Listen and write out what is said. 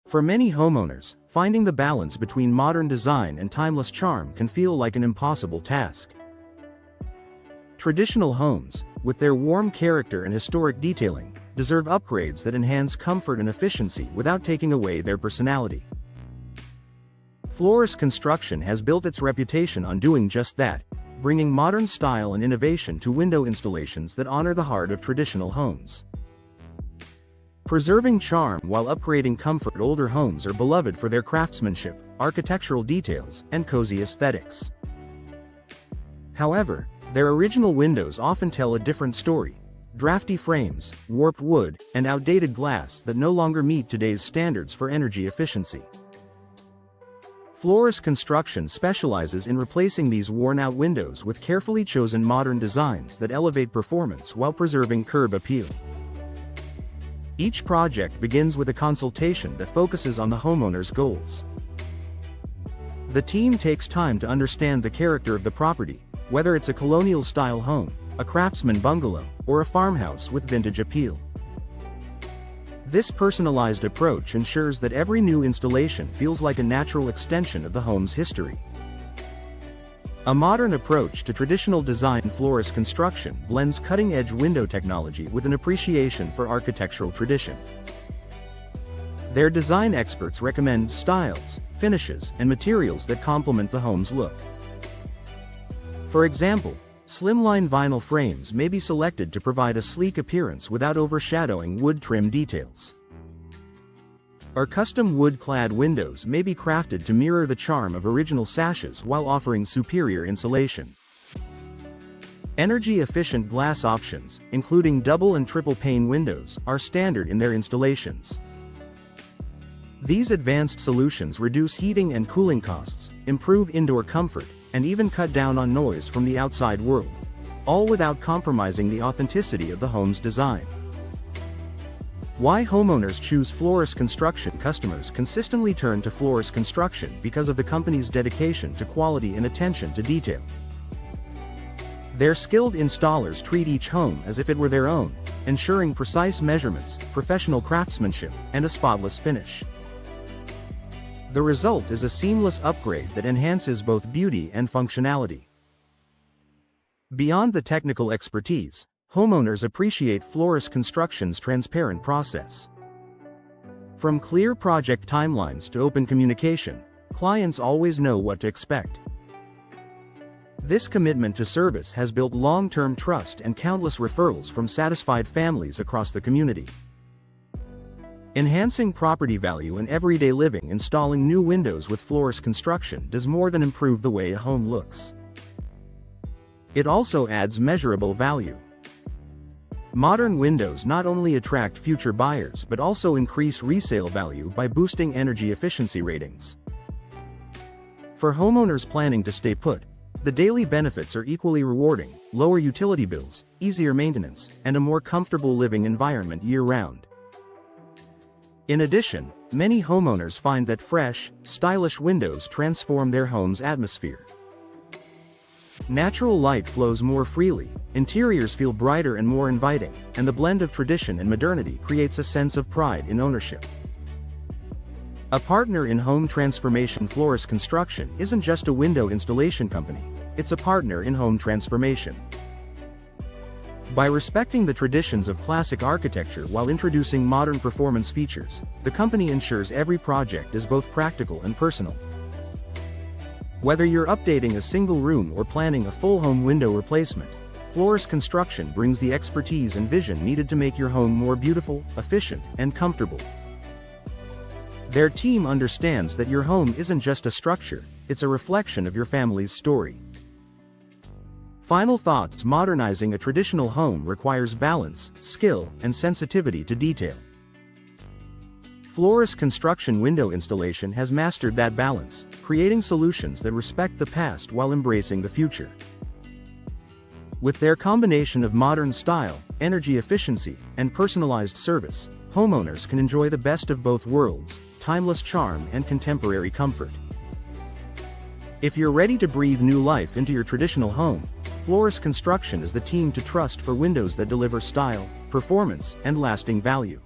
For many homeowners, finding the balance between modern design and timeless charm can feel like an impossible task. Traditional homes, with their warm character and historic detailing, deserve upgrades that enhance comfort and efficiency without taking away their personality. Flores Construction has built its reputation on doing just that, bringing modern style and innovation to window installations that honor the heart of traditional homes. Preserving charm while upgrading comfort. Older homes are beloved for their craftsmanship, architectural details, and cozy aesthetics. However, their original windows often tell a different story: drafty frames, warped wood, and outdated glass that no longer meet today's standards for energy efficiency. Flores Construction specializes in replacing these worn-out windows with carefully chosen modern designs that elevate performance while preserving curb appeal. Each project begins with a consultation that focuses on the homeowner's goals. The team takes time to understand the character of the property, whether it's a colonial-style home, a craftsman bungalow, or a farmhouse with vintage appeal. This personalized approach ensures that every new installation feels like a natural extension of the home's history. A modern approach to traditional design. Flores Construction blends cutting-edge window technology with an appreciation for architectural tradition. Their design experts recommend styles, finishes, and materials that complement the home's look. For example, slimline vinyl frames may be selected to provide a sleek appearance without overshadowing wood trim details. Or custom wood-clad windows may be crafted to mirror the charm of original sashes while offering superior insulation. Energy-efficient glass options, including double and triple pane windows, are standard in their installations. These advanced solutions reduce heating and cooling costs, improve indoor comfort, and even cut down on noise from the outside world, all without compromising the authenticity of the home's design. Why homeowners choose Flores Construction? Customers consistently turn to Flores Construction because of the company's dedication to quality and attention to detail. Their skilled installers treat each home as if it were their own, ensuring precise measurements, professional craftsmanship, and a spotless finish. The result is a seamless upgrade that enhances both beauty and functionality. Beyond the technical expertise, homeowners appreciate Flores Construction's transparent process. From clear project timelines to open communication, clients always know what to expect. This commitment to service has built long-term trust and countless referrals from satisfied families across the community. Enhancing property value in everyday living. Installing new windows with Flores Construction does more than improve the way a home looks. It also adds measurable value. Modern windows not only attract future buyers but also increase resale value by boosting energy efficiency ratings. For homeowners planning to stay put, the daily benefits are equally rewarding: lower utility bills, easier maintenance, and a more comfortable living environment year-round. In addition, many homeowners find that fresh, stylish windows transform their home's atmosphere. Natural light flows more freely, interiors feel brighter and more inviting, and the blend of tradition and modernity creates a sense of pride in ownership. A partner in home transformation. Flores Construction isn't just a window installation company, it's a partner in home transformation. By respecting the traditions of classic architecture while introducing modern performance features, the company ensures every project is both practical and personal. Whether you're updating a single room or planning a full home window replacement, Flores Construction brings the expertise and vision needed to make your home more beautiful, efficient, and comfortable. Their team understands that your home isn't just a structure, it's a reflection of your family's story. Final thoughts. Modernizing a traditional home requires balance, skill, and sensitivity to detail. Flores Construction Window Installation has mastered that balance, creating solutions that respect the past while embracing the future. With their combination of modern style, energy efficiency, and personalized service, homeowners can enjoy the best of both worlds: timeless charm and contemporary comfort. If you're ready to breathe new life into your traditional home, Flores Construction is the team to trust for windows that deliver style, performance, and lasting value.